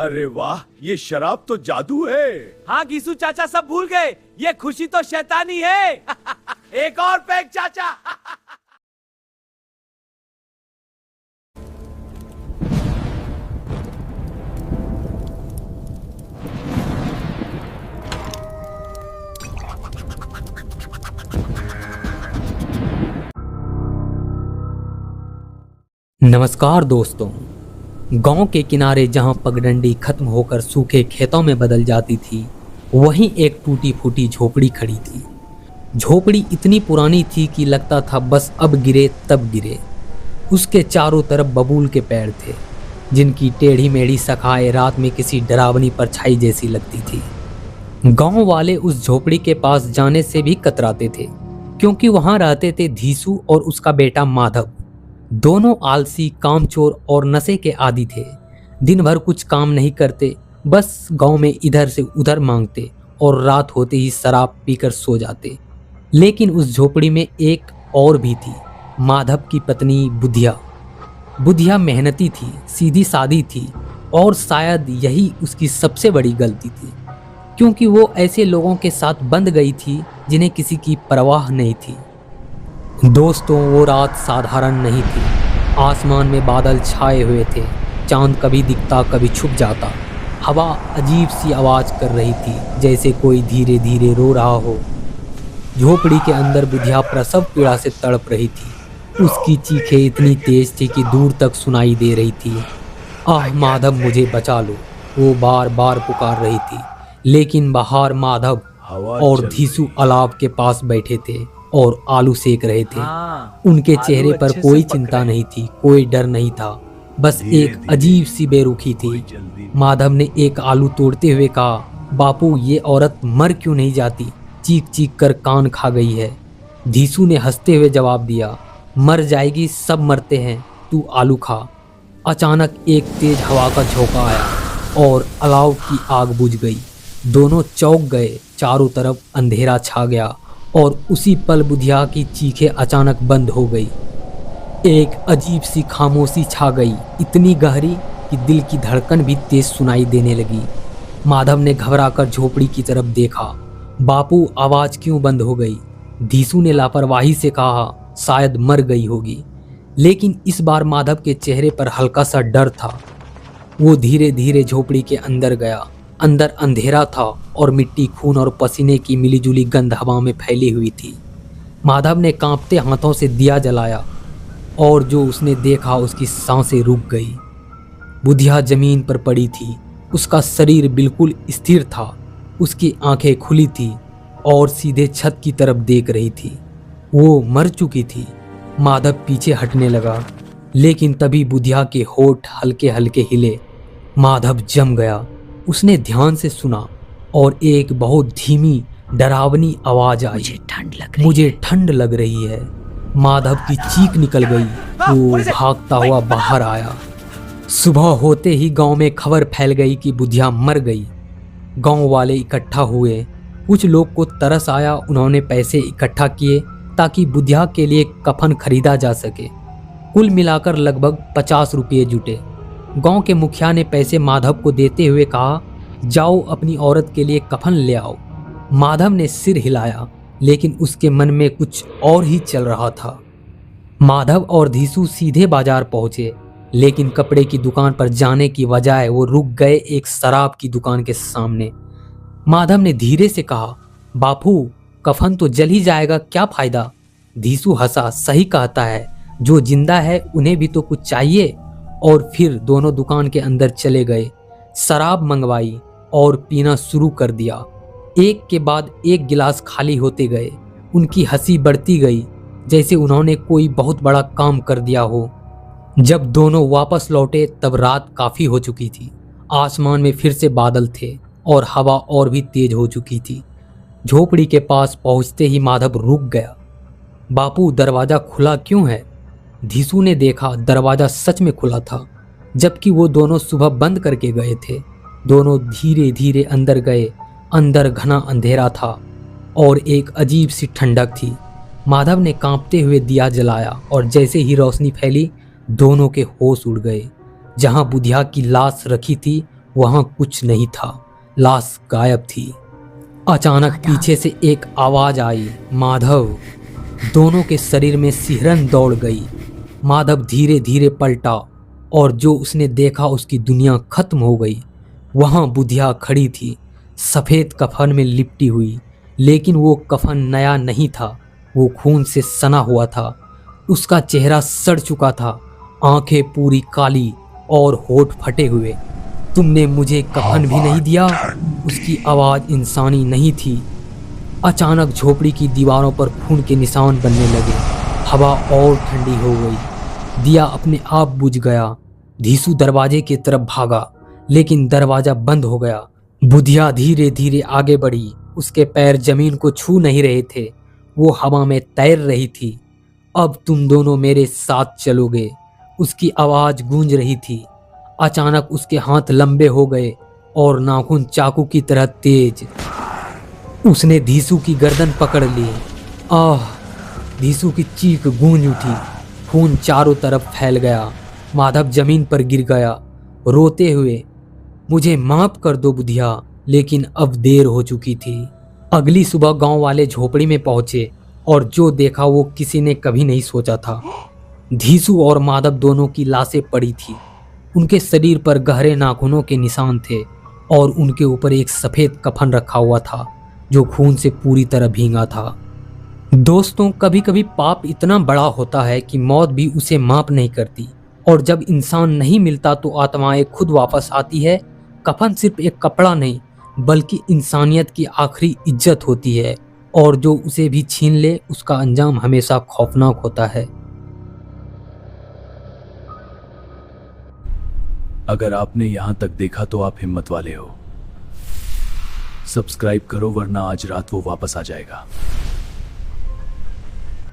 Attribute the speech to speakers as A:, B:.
A: अरे वाह, ये शराब तो जादू है।
B: हाँ घीसू चाचा, सब भूल गए, ये खुशी तो शैतानी है। एक और पैक चाचा।
C: नमस्कार दोस्तों। गांव के किनारे जहां पगडंडी खत्म होकर सूखे खेतों में बदल जाती थी, वहीं एक टूटी फूटी झोपड़ी खड़ी थी। झोपड़ी इतनी पुरानी थी कि लगता था बस अब गिरे तब गिरे। उसके चारों तरफ बबूल के पेड़ थे, जिनकी टेढ़ी मेढ़ी शाखाएं रात में किसी डरावनी परछाई जैसी लगती थी। गांव वाले उस झोपड़ी के पास जाने से भी कतराते थे, क्योंकि वहां रहते थे धीसू और उसका बेटा माधव। दोनों आलसी, कामचोर और नशे के आदी थे। दिन भर कुछ काम नहीं करते, बस गांव में इधर से उधर मांगते और रात होते ही शराब पीकर सो जाते। लेकिन उस झोपड़ी में एक और भी थी, माधव की पत्नी बुधिया। बुधिया मेहनती थी, सीधी सादी थी और शायद यही उसकी सबसे बड़ी गलती थी, क्योंकि वो ऐसे लोगों के साथ बंध गई थी जिन्हें किसी की परवाह नहीं थी। दोस्तों, वो रात साधारण नहीं थी। आसमान में बादल छाए हुए थे, चांद कभी दिखता कभी छुप जाता। हवा अजीब सी आवाज़ कर रही थी, जैसे कोई धीरे धीरे रो रहा हो। झोपड़ी के अंदर बुधिया प्रसव पीड़ा से तड़प रही थी। उसकी चीखें इतनी तेज थी कि दूर तक सुनाई दे रही थी। आह माधव, मुझे बचा लो, वो बार बार पुकार रही थी। लेकिन बाहर माधव और धीसू अलाव के पास बैठे थे और आलू सेक रहे थे। उनके चेहरे पर कोई चिंता नहीं थी, कोई डर नहीं था, बस एक अजीब सी बेरुखी थी। माधव ने एक आलू तोड़ते हुए कहा, बापू, ये औरत मर क्यों नहीं जाती? चीख चीख कर कान खा गई है। धीसू ने हंसते हुए जवाब दिया, मर जाएगी, सब मरते हैं, तू आलू खा। अचानक एक तेज हवा का झोंका आया और अलाव की आग बुझ गई। दोनों चौंक गए, चारों तरफ अंधेरा छा गया और उसी पल बुधिया की चीखें अचानक बंद हो गई। एक अजीब सी खामोशी छा गई, इतनी गहरी कि दिल की धड़कन भी तेज सुनाई देने लगी। माधव ने घबराकर झोपड़ी की तरफ देखा। बापू, आवाज़ क्यों बंद हो गई? धीसू ने लापरवाही से कहा, शायद मर गई होगी। लेकिन इस बार माधव के चेहरे पर हल्का सा डर था। वो धीरे धीरे झोपड़ी के अंदर गया। अंदर अंधेरा था और मिट्टी, खून और पसीने की मिलीजुली गंध हवा में फैली हुई थी। माधव ने कांपते हाथों से दिया जलाया और जो उसने देखा उसकी सांसें रुक गई। बुधिया जमीन पर पड़ी थी, उसका शरीर बिल्कुल स्थिर था। उसकी आंखें खुली थी और सीधे छत की तरफ देख रही थी। वो मर चुकी थी। माधव पीछे हटने लगा, लेकिन तभी बुधिया के होठ हल्के हल्के हिले। माधव जम गया। उसने ध्यान से सुना और एक बहुत धीमी डरावनी आवाज आई, मुझे ठंड लग रही है। माधव की चीख निकल गई। वो भागता हुआ बाहर आया। सुबह होते ही गांव में खबर फैल गई कि बुधिया मर गई। गांव वाले इकट्ठा हुए। कुछ लोग को तरस आया, उन्होंने पैसे इकट्ठा किए ताकि बुधिया के लिए कफन खरीदा जा सके। कुल मिलाकर लगभग 50 रुपये जुटे। गांव के मुखिया ने पैसे माधव को देते हुए कहा, जाओ अपनी औरत के लिए कफन ले आओ। माधव ने सिर हिलाया, लेकिन उसके मन में कुछ और ही चल रहा था। माधव और धीसू सीधे बाजार पहुंचे, लेकिन कपड़े की दुकान पर जाने की बजाय वो रुक गए एक शराब की दुकान के सामने। माधव ने धीरे से कहा, बापू, कफन तो जल ही जाएगा, क्या फायदा? धीसू हंसा, सही कहता है, जो जिंदा है उन्हें भी तो कुछ चाहिए। और फिर दोनों दुकान के अंदर चले गए, शराब मंगवाई और पीना शुरू कर दिया। एक के बाद एक गिलास खाली होते गए। उनकी हंसी बढ़ती गई, जैसे उन्होंने कोई बहुत बड़ा काम कर दिया हो। जब दोनों वापस लौटे तब रात काफ़ी हो चुकी थी। आसमान में फिर से बादल थे और हवा और भी तेज हो चुकी थी। झोपड़ी के पास पहुंचते ही माधव रुक गया। बापू, दरवाज़ा खुला क्यों है? धीसू ने देखा, दरवाज़ा सच में खुला था, जबकि वो दोनों सुबह बंद करके गए थे। दोनों धीरे धीरे अंदर गए। अंदर घना अंधेरा था और एक अजीब सी ठंडक थी। माधव ने कांपते हुए दिया जलाया और जैसे ही रोशनी फैली, दोनों के होश उड़ गए। जहां बुधिया की लाश रखी थी वहां कुछ नहीं था, लाश गायब थी। अचानक पीछे से एक आवाज आई, माधव। दोनों के शरीर में सिहरन दौड़ गई। माधव धीरे धीरे पलटा और जो उसने देखा उसकी दुनिया खत्म हो गई। वहां बुधिया खड़ी थी, सफेद कफन में लिपटी हुई, लेकिन वो कफन नया नहीं था, वो खून से सना हुआ था। उसका चेहरा सड़ चुका था, आंखें पूरी काली और होठ फटे हुए। तुमने मुझे कफन भी नहीं दिया? उसकी आवाज़ इंसानी नहीं थी। अचानक झोपड़ी की दीवारों पर खून के निशान बनने लगे। हवा और ठंडी हो गई। दिया अपने आप बुझ गया। धीसू दरवाजे की तरफ भागा, लेकिन दरवाजा बंद हो गया। बुधिया धीरे धीरे आगे बढ़ी। उसके पैर जमीन को छू नहीं रहे थे, वो हवा में तैर रही थी। अब तुम दोनों मेरे साथ चलोगे, उसकी आवाज़ गूंज रही थी। अचानक उसके हाथ लंबे हो गए और नाखून चाकू की तरह तेज। उसने धीसू की गर्दन पकड़ ली। आह! धीसू की चीख गूंज उठी। खून चारों तरफ फैल गया। माधव जमीन पर गिर गया, रोते हुए, मुझे माफ कर दो बुधिया, लेकिन अब देर हो चुकी थी। अगली सुबह गांव वाले झोपड़ी में पहुंचे और जो देखा वो किसी ने कभी नहीं सोचा था। धीसू और माधव दोनों की लाशें पड़ी थी। उनके शरीर पर गहरे नाखूनों के निशान थे और उनके ऊपर एक सफ़ेद कफन रखा हुआ था जो खून से पूरी तरह भींगा था। दोस्तों, कभी कभी पाप इतना बड़ा होता है कि मौत भी उसे माफ नहीं करती, और जब इंसान नहीं मिलता तो आत्माएं खुद वापस आती है। कफन सिर्फ एक कपड़ा नहीं, बल्कि इंसानियत की आखिरी इज्जत होती है, और जो उसे भी छीन ले उसका अंजाम हमेशा खौफनाक होता है।
A: अगर आपने यहां तक देखा तो आप हिम्मत वाले हो। सब्सक्राइब करो, वरना आज रात वो वापस आ जाएगा।